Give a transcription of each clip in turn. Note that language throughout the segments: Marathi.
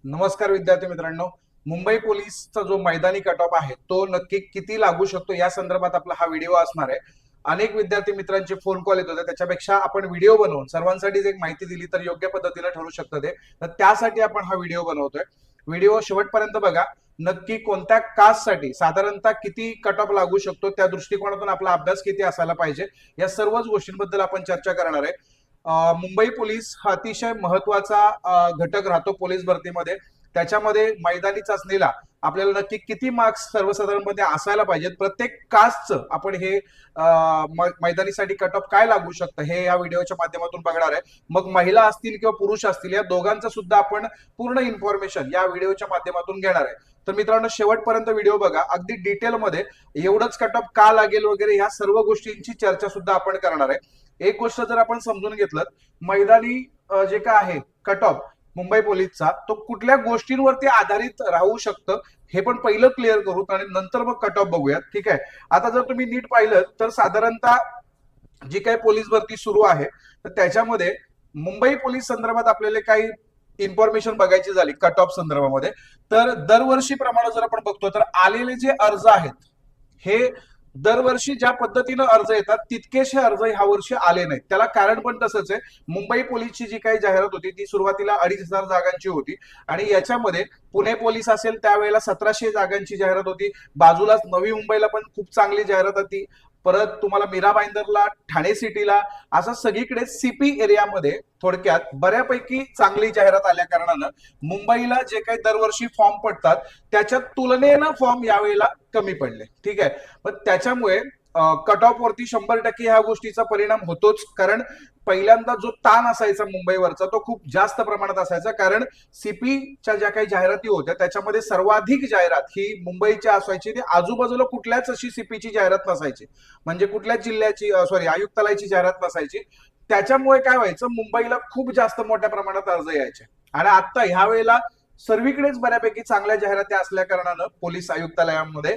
नमस्कार विद्यार्थी मित्रांनो. मुंबई पोलीसचा जो मैदानी कट ऑफ आहे तो नक्की किती लागू शकतो या संदर्भात आपला हा व्हिडिओ असणार आहे. अनेक विद्यार्थी मित्रांचे फोन कॉल येत होते, त्याच्यापेक्षा आपण व्हिडिओ बनवून सर्वांसाठीच एक माहिती दिली तर योग्य पद्धतीने ठरू शकतं ते. तर त्यासाठी आपण हा व्हिडिओ बनवतोय. व्हिडिओ शेवटपर्यंत बघा. नक्की कोणत्या कास्टसाठी साधारणतः किती कट ऑफ लागू शकतो, त्या दृष्टिकोनातून आपला अभ्यास किती असायला पाहिजे, या सर्वच गोष्टींबद्दल आपण चर्चा करणार आहे. मुंबई पोलीस हा अतिशय महत्वाचा घटक राहतो पोलीस भरतीमध्ये. त्याच्यामध्ये मैदानी चाचणीला आपल्याला नक्की किती मार्क्स सर्वसाधारणपणे असायला पाहिजेत, प्रत्येक कास्टचं आपण हे मैदानीसाठी कट ऑफ काय लागू शकतं हे या व्हिडिओच्या माध्यमातून बघणार आहे. मग महिला असतील किंवा पुरुष असतील, या दोघांचं सुद्धा आपण पूर्ण इन्फॉर्मेशन या व्हिडिओच्या माध्यमातून घेणार आहे. तर मित्रांनो, शेवटपर्यंत व्हिडिओ बघा. अगदी डिटेलमध्ये एवढंच कट ऑफ का लागेल वगैरे ह्या सर्व गोष्टींची चर्चा सुद्धा आपण करणार आहे. एक गोष्ट जर आपण समजून घेतलं, मैदानी जे काय आहे कट ऑफ मुंबई पोलीसचा, तो कुठल्या गोष्टींवरती आधारित राहू शकतं हे पण पहिलं क्लिअर करू आणि नंतर मग कट ऑफ बघूयात. ठीक आहे. आता जर तुम्ही नीट पाहिलं तर साधारणतः जी काही पोलीस भरती सुरू आहे तर त्याच्यामध्ये मुंबई पोलीस संदर्भात आपल्याला काही इन्फॉर्मेशन बघायची झाली कट ऑफ संदर्भामध्ये, तर दरवर्षी प्रमाणे जर आपण बघतो तर आलेले जे अर्ज आहेत हे दरवर्षी ज्या पद्धतीनं अर्ज येतात तितकेसे अर्ज ह्या वर्षी आले नाहीत. त्याला कारण पण तसंच आहे. मुंबई पोलीसची जी काही जाहिरात होती ती सुरुवातीला 2,500 जागांची होती आणि याच्यामध्ये पुणे पोलीस असेल त्यावेळेला 1,700 जागांची जाहिरात होती. बाजूलाच नवी मुंबईला पण खूप चांगली जाहिरात होती. परत तुम्हाला मीरा भाईंदरला, ठाणे सिटीला, असं सगळीकडे सीपी एरियामध्ये थोडक्यात बऱ्यापैकी चांगली जाहिरात आल्या कारणानं मुंबईला जे काही दरवर्षी फॉर्म पडतात त्याच्या तुलनेनं फॉर्म यावेळेला कमी पडले. ठीक आहे. पण त्याच्यामुळे कट ऑफ वरती 100% ह्या गोष्टीचा परिणाम होतोच. कारण पहिल्यांदा जो ताण असायचा मुंबईवरचा तो खूप जास्त प्रमाणात असायचा, कारण सीपीच्या ज्या काही जाहिराती होत्या त्याच्यामध्ये सर्वाधिक जाहिरात ही मुंबईच्या असायची. ती आजूबाजूला कुठल्याच अशी सीपीची जाहिरात नसायची, म्हणजे कुठल्याच जिल्ह्याची आयुक्तालयाची जाहिरात नसायची. त्याच्यामुळे काय व्हायचं, मुंबईला खूप जास्त मोठ्या प्रमाणात अर्ज यायचे. आणि आता ह्या वेळेला सर्वीकडेच बऱ्यापैकी चांगल्या जाहिराती असल्या कारणानं पोलीस आयुक्तालयामध्ये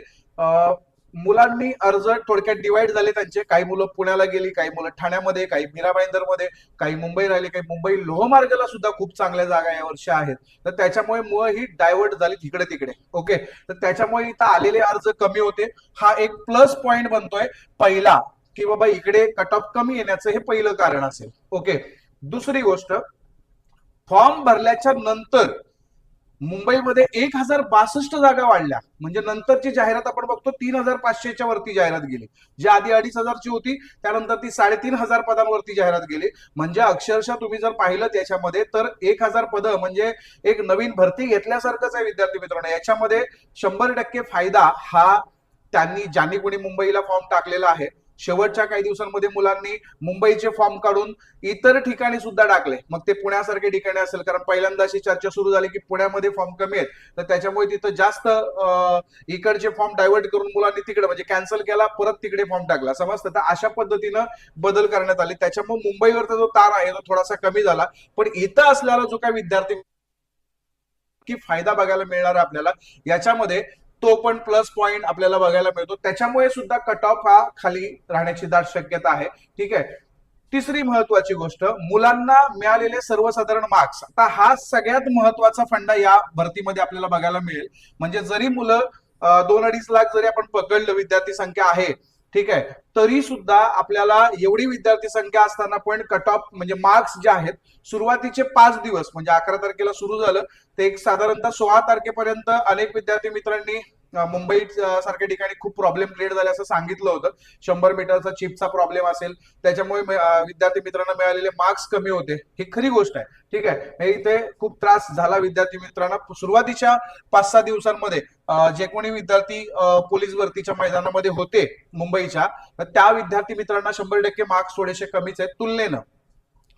मुलांनी अर्ज थोडक्यात डिवाइड झाले त्यांचे. काही मुलं पुण्याला गेली, काही मुलं ठाण्यामध्ये, काही मीरा भाईंदरमध्ये, काही मुंबई राहिली, काही मुंबई लोहमार्गाला सुद्धा खूप चांगल्या जागा या वर्षी आहेत. तर त्याच्यामुळे मुळे ही डायव्हर्ट झाली तिकडे तिकडे. ओके. तर त्याच्यामुळे इथं आलेले अर्ज कमी होते. हा एक प्लस पॉइंट बनतोय पहिला, की बाबा इकडे कट ऑफ कमी येण्याचं हे पहिलं कारण असेल. ओके. दुसरी गोष्ट, फॉर्म भरल्याच्या नंतर मुंबईमध्ये 1,062 जागा वाढल्या. म्हणजे नंतरची जाहिरात आपण बघतो 3,500च्या वरती जाहिरात गेली. जी आधी 2,500ची होती त्यानंतर ती 3,500 पदांवरती जाहिरात गेली. म्हणजे अक्षरशः तुम्ही जर पाहिलं त्याच्यामध्ये तर 1,000 पदं म्हणजे एक नवीन भरती घेतल्यासारखंच आहे विद्यार्थी मित्रांनो. याच्यामध्ये 100% फायदा हा त्यांनी ज्यांनी कोणी मुंबईला फॉर्म टाकलेला आहे शेवटच्या काही दिवसांमध्ये मुलांनी मुंबईचे फॉर्म काढून इतर ठिकाणी सुद्धा टाकले. मग ते पुण्यासारखे ठिकाणी असेल, कारण पहिल्यांदा अशी चर्चा सुरू झाली की पुण्यामध्ये फॉर्म कमी आहेत तर त्याच्यामुळे तिथं जास्त इकडचे फॉर्म डायव्हर्ट करून मुलांनी तिकडे म्हणजे कॅन्सल केला, परत तिकडे फॉर्म टाकला, समजतं. तर अशा पद्धतीनं बदल करण्यात आले. त्याच्यामुळे मुंबईवरचा जो ताण आहे तो थोडासा कमी झाला. पण इथं असलेला जो काही विद्यार्थी की फायदा बघायला मिळणार आपल्याला याच्यामध्ये, तो पण प्लस पॉइंट आपल्याला बघायला मिळतो. त्याच्यामुळे सुद्धा कट ऑफ हा खाली राहण्याची दाट शक्यता आहे. ठीक आहे. तिसरी महत्वाची गोष्ट, मुलांना मिळालेले सर्वसाधारण मार्क्स. आता हा सगळ्यात महत्वाचा फंडा या भरतीमध्ये आपल्याला बघायला मिळेल. म्हणजे जरी मुलं 2-2.5 लाख जरी आपण पकडलं विद्यार्थी संख्या आहे, ठीक आहे, तरी सुद्धा आपल्याला एवढी विद्यार्थी संख्या असताना पण कट ऑफ म्हणजे मार्क्स जे आहेत सुरुवातीचे 5 दिवस म्हणजे 11 तारखेला सुरू झालं ते एक साधारणतः 16 तारखेपर्यंत अनेक विद्यार्थी मित्रांनी मुंबई सारख्या ठिकाणी खूप प्रॉब्लेम क्रिएट झाले असं सांगितलं होतं. 100 मीटरचा चिपचा प्रॉब्लेम असेल त्याच्यामुळे विद्यार्थी मित्रांना मिळालेले मार्क्स कमी होते, ही खरी गोष्ट आहे. ठीक आहे. इथे खूप त्रास झाला विद्यार्थी मित्रांना सुरुवातीच्या 5-6 दिवसांमध्ये. जे कोणी विद्यार्थी पोलीस भरतीच्या मैदानामध्ये होते मुंबईच्या, तर त्या विद्यार्थी मित्रांना 100% मार्क्स थोडेसे कमीच आहेत तुलनेनं.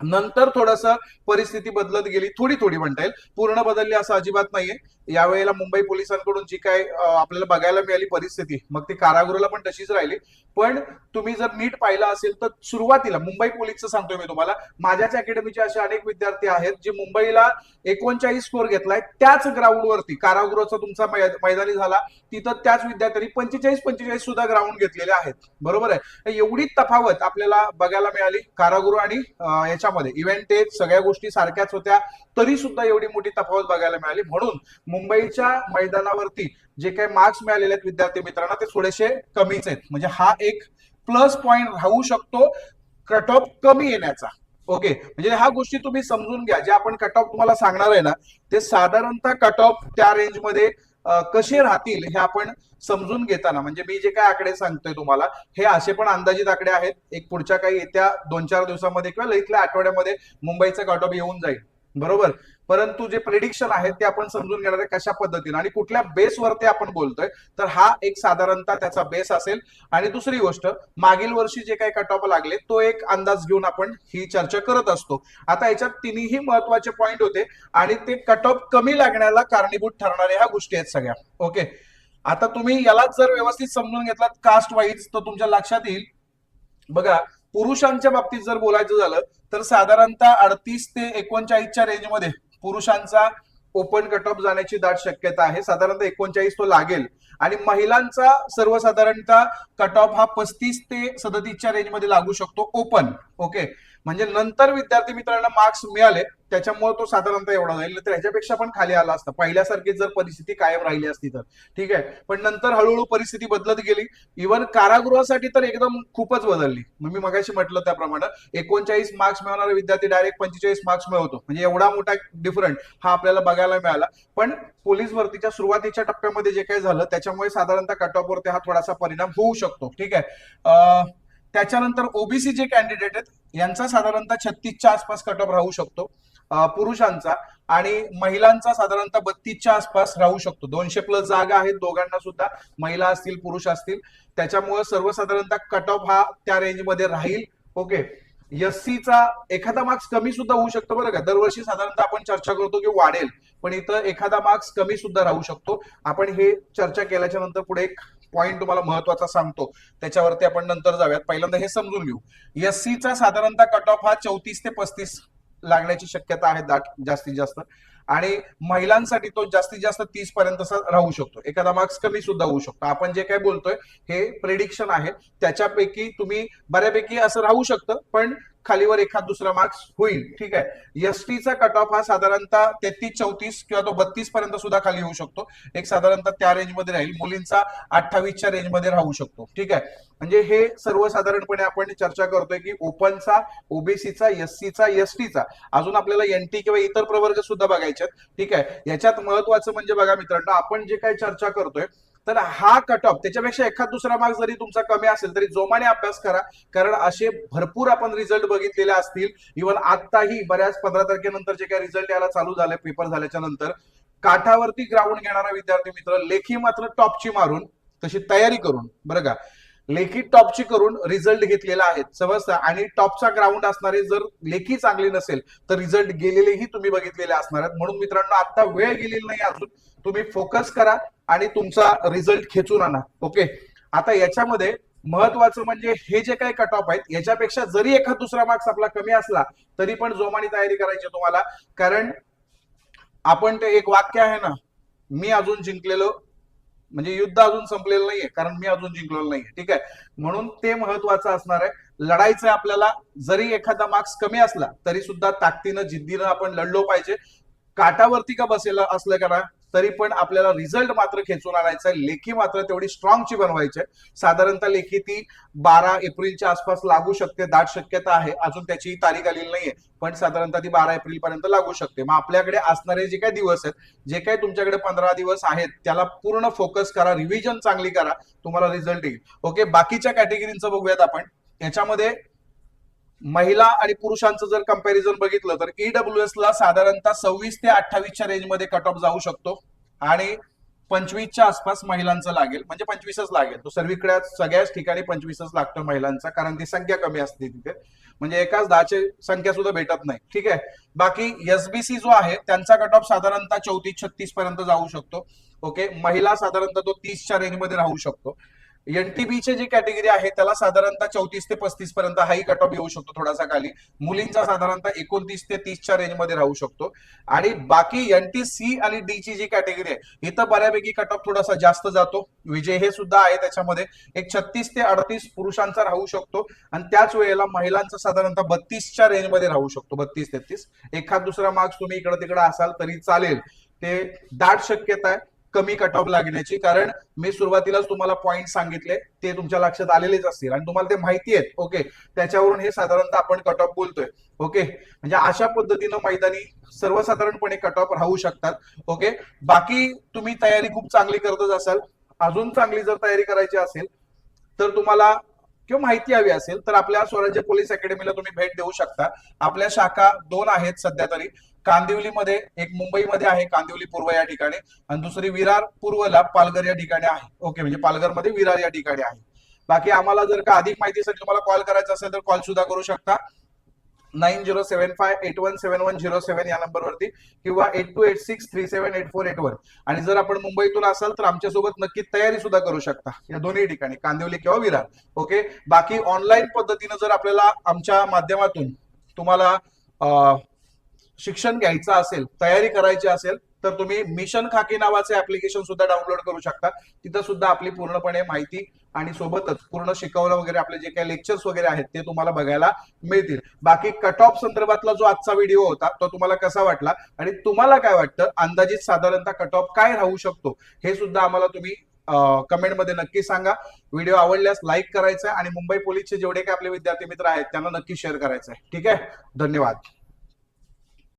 नंतर थोडस परिस्थिती बदलत गेली, थोडी थोडी म्हणता येईल, पूर्ण बदलली असं अजिबात नाहीये. यावेळेला मुंबई पोलिसांकडून जी काय आपल्याला बघायला मिळाली परिस्थिती, मग ती कारागृहाला पण तशीच राहिली. पण तुम्ही जर नीट पाहिलं असेल तर सुरुवातीला मुंबई पोलीसचं सांगतोय मी तुम्हाला, माझ्याच अकॅडमीचे असे अनेक विद्यार्थी आहेत जे मुंबईला 39 स्कोर घेतलाय त्याच ग्राउंडवरती. कारागृहाचा तुमचा मैदानी झाला तिथं त्याच विद्यार्थ्यांनी 45-45 सुद्धा ग्राउंड घेतलेले आहेत. बरोबर आहे. एवढी तफावत आपल्याला बघायला मिळाली कारागृह आणि याच्यामध्ये वर्षामध्ये इव्हेंट एज सगळ्या गोष्टी सारख्याच होत्या, तरी सुद्धा एवढी मोठी तफावत बघायला मिळाली. म्हणून मुंबईच्या मैदानावरती जे काही मार्क्स मिळालेले आहेत विद्यार्थी मित्रांना ते थोडेसे कमीच आहेत. म्हणजे हा एक प्लस पॉइंट राहू शकतो कट ऑफ कमी येण्याचा. ओके, म्हणजे ह्या गोष्टी तुम्ही समजून घ्या. जे आपण कट ऑफ तुम्हाला सांगणार आहे ना, ते साधारणतः कट ऑफ त्या रेंजमध्ये कसे राहतील हे आपण समजून घेताना, म्हणजे मी जे काय आकडे सांगतोय तुम्हाला हे असे पण अंदाजित आकडे आहेत. एक पुढच्या काही येत्या 2-4 दिवसामध्ये किंवा इथल्या आठवड्यामध्ये मुंबईचा कट ऑफ येऊन जाईल, बरोबर. परंतु जे प्रिडिक्शन आहे ते आपण समजून घेणार आहे कशा पद्धतीने आणि कुठल्या बेसवरती आपण बोलतोय. तर हा एक साधारणतः त्याचा बेस असेल. आणि दुसरी गोष्ट, मागील वर्षी जे काही कट ऑफ लागले तो एक अंदाज घेऊन आपण ही चर्चा करत असतो. आता याच्यात तिन्ही महत्वाचे पॉइंट होते आणि ते कट ऑफ कमी लागण्याला कारणीभूत ठरणाऱ्या ह्या गोष्टी आहेत सगळ्या. ओके, आता तुम्ही यालाच जर व्यवस्थित समजून घेतलात कास्ट वाईज तर तुमच्या लक्षात येईल. बघा, पुरुषांच्या बाबतीत जर बोलायचं झालं तर साधारणतः 38 ते 39च्या रेंजमध्ये पुरुषांचा ओपन कट ऑफ जाण्याची दाट शक्यता आहे. साधारणतः 39 तो लागेल. आणि महिलांचा सर्वसाधारणतः कट ऑफ हा 35 ते 37च्या रेंजमध्ये लागू शकतो ओपन. ओके, म्हणजे नंतर विद्यार्थी मित्रांना मार्क्स मिळाले त्याच्यामुळे तो साधारणतः एवढा जाईल, तर ह्याच्यापेक्षा पण खाली आला असता पहिल्यासारखी जर परिस्थिती कायम राहिली असती तर. ठीक आहे, पण नंतर हळूहळू परिस्थिती बदलत गेली. इव्हन कारागृहासाठी तर एकदम खूपच बदलली. मग मी मगाशी म्हटलं त्याप्रमाणे 39 मार्क्स मिळवणारा विद्यार्थी डायरेक्ट 45 मार्क्स मिळवतो, म्हणजे एवढा मोठा डिफरंट हा आपल्याला बघायला मिळाला. पण पोलीस भरतीच्या सुरुवातीच्या टप्प्यामध्ये जे काही झालं त्याच्यामुळे साधारणतः कट ऑफ वरती हा थोडासा परिणाम होऊ शकतो. ठीक आहे, त्याच्यानंतर ओबीसी जे कॅन्डिडेट आहेत यांचा साधारणतः 36च्या आसपास कट ऑफ राहू शकतो पुरुषांचा, आणि महिलांचा साधारणतः 32च्या आसपास राहू शकतो. 200+ जागा आहेत दोघांना सुद्धा, महिला असतील पुरुष असतील. त्याच्यामुळे सर्वसाधारणतः कट ऑफ हा त्या रेंजमध्ये राहील. ओके, एससीचा एखादा मार्क्स कमी सुद्धा होऊ शकतो बरं का. दरवर्षी साधारणतः आपण चर्चा करतो की वाढेल, पण इथं एखादा मार्क्स कमी सुद्धा राहू शकतो. आपण हे चर्चा केल्याच्या नंतर पुढे एक पॉइंट तुम्हाला महत्वाचा सांगतो, त्याच्यावरती आपण नंतर जाऊयात. पहिल्यांदा हे समजून घेऊ. एससीचा साधारणतः कट ऑफ हा 34 ते 35 लागण्याची शक्यता आहे दाट जास्तीत जास्त. आणि महिलांसाठी तो जास्तीत जास्त 30 पर्यंत राहू शकतो. एखादा मार्क्स कमी सुद्धा होऊ शकतो. आपण जे काय बोलतोय हे प्रेडिक्शन आहे, त्याच्यापैकी तुम्ही बऱ्यापैकी असं राहू शकतं, पण खालीवर एखाद दुसरा मार्क्स होईल. ठीक आहे, एसटीचा कट ऑफ हा साधारणतः 33-34 किंवा तो 32 पर्यंत सुद्धा खाली होऊ शकतो. एक साधारणतः त्या रेंजमध्ये राहील. मुलींचा 28च्या रेंजमध्ये राहू शकतो. ठीक आहे, म्हणजे हे सर्वसाधारणपणे आपण चर्चा करतोय की ओपनचा, ओबीसीचा, एससीचा, एसटीचा, अजून आपल्याला एनटी किंवा इतर प्रवर्ग सुद्धा बघायचे. ठीक आहे, याच्यात महत्वाचं म्हणजे बघा मित्रांनो, आपण जे काही चर्चा करतोय तर हा कट ऑफ त्याच्यापेक्षा एखाद दुसरा मार्क्स जरी तुमचा कमी असेल तरी जोमाने अभ्यास करा, कारण असे भरपूर आपण रिझल्ट बघितलेले असतील. इव्हन आताही बऱ्याच 15 तारखेनंतर जे काही रिझल्ट यायला चालू झाले पेपर झाल्याच्या नंतर, काठावरती ग्राउंड घेणारा विद्यार्थी मित्र लेखी मात्र टॉपची मारून तशी तयारी करून, बरं का, लेखी टॉपची करून रिझल्ट घेतलेला आहे समजता. आणि टॉपचा ग्राउंड असणारे जर लेखी चांगली नसेल तर रिझल्ट गेलेलेही तुम्ही बघितलेले असणार आहेत. म्हणून मित्रांनो, आता वेळ गेलेली नाही अजून, तुम्ही फोकस करा आणि तुमचा रिझल्ट खेचून आणा. ओके, आता याच्यामध्ये महत्वाचं म्हणजे हे जे काही कट ऑफ आहेत याच्यापेक्षा जरी एखाद दुसरा मार्क्स आपला कमी असला तरी पण जोमाने तयारी करायची तुम्हाला. कारण आपण ते एक वाक्य आहे ना, मी अजून जिंकलेलो, म्हणजे युद्ध अजून संपलेलं नाहीये, कारण मी अजून जिंकलेलो नाहीये. ठीक आहे, म्हणून ते महत्वाचं असणार आहे. लढायचं आपल्याला, जरी एखादा मार्क्स कमी असला तरी सुद्धा ताकदीनं जिद्दीनं आपण लढलो पाहिजे. काठावरती का बसेला असलं करा तरी पण आपल्याला रिझल्ट मात्र खेचून आणायचा आहे. लेखी मात्र तेवढी स्ट्रॉंगची बनवायची आहे. साधारणतः लेखी ती 12 एप्रिलच्या आसपास लागू शकते, दाट शक्यता आहे. अजून त्याची तारीख आलेली नाहीये, पण साधारणतः ती 12 एप्रिल पर्यंत लागू शकते. मग आपल्याकडे असणारे जे काही दिवस आहेत, जे काही तुमच्याकडे 15 दिवस आहेत, त्याला पूर्ण फोकस करा, रिव्हिजन चांगली करा, तुम्हाला रिझल्ट येईल. ओके, बाकीच्या कॅटेगरीचं बघूयात आपण. याच्यामध्ये महिला आणि पुरुषांचं जर कंपॅरिझन बघितलं तर ईडब्ल्यूएस ला साधारणतः 26 ते 28च्या रेंजमध्ये कट ऑफ जाऊ शकतो आणि 25च्या आसपास महिलांचं लागेल, म्हणजे 25च लागेल. तो सर्वीकडे सगळ्याच ठिकाणी 25च लागतो महिलांचा, कारण ती संख्या कमी असते तिथे, म्हणजे एकाच 10ची संख्या सुद्धा भेटत नाही. ठीक आहे, बाकी एसबीसी जो आहे त्यांचा कट ऑफ साधारणतः 34-36 पर्यंत जाऊ शकतो. ओके, महिला साधारणतः तो 30च्या रेंजमध्ये राहू शकतो. एनटीबीचे जी कॅटेगरी आहे त्याला साधारणतः 34 ते 35 पर्यंत हाही कट ऑफ येऊ शकतो, थोडासा खाली. मुलींचा साधारणतः 29 ते 30च्या रेंजमध्ये राहू शकतो. आणि बाकी एनटीसी आणि डी ची जी कॅटेगरी आहे इथं बऱ्यापैकी कट ऑफ थोडासा जास्त जातो. विजय हे सुद्धा आहे त्याच्यामध्ये, एक 36 ते 38 पुरुषांचा राहू शकतो. आणि त्याच वेळेला महिलांचा साधारणतः 32च्या रेंजमध्ये राहू शकतो, 32-33. एखाद दुसरा मार्क्स तुम्ही इकडे तिकडे असाल तरी चालेल. ते दाट शक्यता आहे कमी कट ऑफ लागण्याची, कारण मी सुरुवातीलाच तुम्हाला पॉईंट सांगितले ते तुमच्या लक्षात आलेलेच असतील आणि तुम्हाला ते माहिती आहेत. ओके, त्याच्यावरून हे साधारणतः आपण कट ऑफ बोलतोय. ओके, म्हणजे अशा पद्धतीनं मैदानी सर्वसाधारणपणे कट ऑफ राहू शकतात. ओके, बाकी तुम्ही तयारी खूप चांगली करतच असाल, अजून चांगली जर तयारी करायची असेल तर तुम्हाला किंवा माहिती हवी असेल तर आपल्या स्वराज्य पोलीस अकॅडमीला तुम्ही भेट देऊ शकता. आपल्या शाखा 2 आहेत सध्या तरी. कांदिवलीमध्ये एक, मुंबईमध्ये आहे कांदिवली पूर्व या ठिकाणी, आणि दुसरी विरार पूर्वला पालघर या ठिकाणी आहे. ओके, म्हणजे पालघरमध्ये विरार या ठिकाणी आहे. बाकी आम्हाला जर का अधिक माहितीसाठी तुम्हाला कॉल करायचा असेल तर कॉल सुद्धा करू शकता 9075817107 या नंबरवरती, किंवा 8286378481. आणि जर आपण मुंबईतून असाल तर आमच्यासोबत नक्की तयारी सुद्धा करू शकता या दोन्ही ठिकाणी, कांदिवली किंवा विरार. ओके, बाकी ऑनलाईन पद्धतीनं जर आपल्याला आमच्या माध्यमातून तुम्हाला शिक्षण घ्यायचं असेल, तयारी करायची असेल, तर तुम्ही मिशन खाकी नावाचे ऍप्लिकेशन सुद्धा डाउनलोड करू शकता. तिथं सुद्धा आपली पूर्णपणे माहिती आणि सोबतच पूर्ण शिकवलं वगैरे आपले जे काही लेक्चर्स वगैरे आहेत ते तुम्हाला बघायला मिळतील. बाकी कट ऑफ संदर्भातला जो आजचा व्हिडिओ होता तो तुम्हाला कसा वाटला आणि तुम्हाला काय वाटतं अंदाजित साधारणतः कट ऑफ काय राहू शकतो हे सुद्धा आम्हाला तुम्ही कमेंटमध्ये नक्की सांगा. व्हिडिओ आवडल्यास लाईक करायचा आणि मुंबई पोलीसचे जेवढे काही आपले विद्यार्थी मित्र आहेत त्यांना नक्की शेअर करायचं आहे. ठीक आहे, धन्यवाद.